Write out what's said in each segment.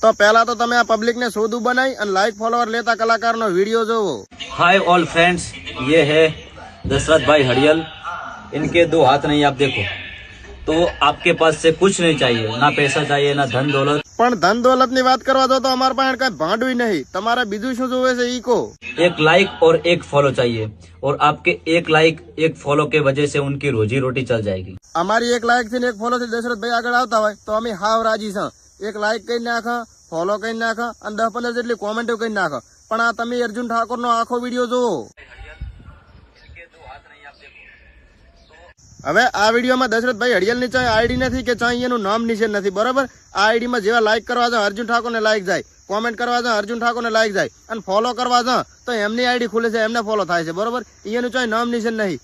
તો પહેલા તો તમે આ પબ્લિક ને શોધું બનાવી અને લાઈક ફોલોવર લેતા કલાકારનો વિડીયો જોવો। हाय ऑल फ्रेंड्स, ये है दशरथ भाई हड़ियल। इनके दो हाथ नहीं, आप देखो। तो आपके पास से कुछ नहीं चाहिए, ना पैसा चाहिए, ना धन दौलत। પણ ધન દોલત ની વાત કરવા દો તો અમારા પાસે કઈ ભાંડું નહીં। તમારે બીજું શું જોવે છે ઈ કહો। एक लाइक और एक फॉलो चाहिए, और आपके एक लाइक एक फॉलो के वजह से उनकी रोजी रोटी चल जाएगी। અમારી એક લાઈક થી એક ફોલો થી દશરથભાઈ આગળ આવતા હોય તો અમે હાવ રાજી છે। એક લાઈક કરી નાખો, ફોલો કરી નાખો અને 10-15 જેટલી કોમેન્ટો કરી નાખો। પણ આ તમે અર્જુન ઠાકોર નો આખો વિડીયો જોવો। હવે આ વિડીયોમાં દશરથભાઈ હડિયલ ની ચાહે આઈડી નથી કે ચાહે એનું નામ નિશાન નથી, બરોબર। આ આઈડી માં જેવા લાઈક કરવા જાય અર્જુન ઠાકોર ને લાઈક જાય, કોમેન્ટ કરવા જાય અર્જુન ઠાકોર ને લાઈક જાય, અને ફોલો કરવા જાય તો એમની આઈડી ખુલે છે, એમને ફોલો થાય છે, બરોબર। એનું ચાહે નામ નિશાન નહીં।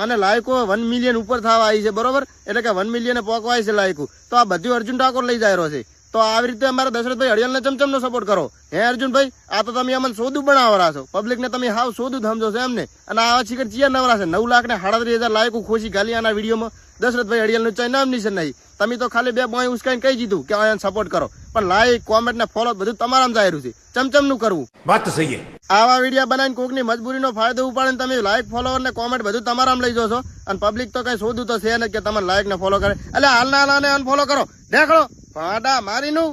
અને લાઈકો 1 મિલિયન ઉપર થવા આવી છે, બરોબર। એટલે કે 1 મિલિયન પોકવાય છે લાઈકો। તો આ બધું અર્જુન ઠાકોર લઈ જાય રહ્યો છે। તો આવી રીતે અમારા દશરથભાઈ હડિયલ ને ચમચમ નો સપોર્ટ કરો। હે અર્જુનભાઈ, આ તો તમે અમને સોદું બનાવરા છો, પબ્લિક ને તમે હાવ સોદું સમજો છો એમને। અને આવા ચીકર ચિયા નવરા છે। 9,37,000 લાઈકો ખુશી ગાલી આના વિડીયોમાં દશરથભાઈ હડિયલ નું ચાઈ નામ નિશાન નહીં। તમે તો ખાલી 2 બોય ઉસકાઈને કહી દીધું કે આને સપોર્ટ કરો, પણ લાઈક કોમેન્ટ ને ફોલો બધું તમારામાં જાય રહ્યું છે। ચમચમ નું કરવું વાત તો સહી છે। આવા વિડીયો બનાવીને કોકની મજબૂરીનો ફાયદો ઉપાડીને તમે લાઈક ફોલોવર ને કોમેન્ટ બધું તમારામાં લઈ જશો। અને પબ્લિક તો કઈ શોધું તો છે ને કે તમે લાઈક ને ફોલો કરે। એટલે હાલના અનફોલો કરો, દેખો ભાડા મારીનું।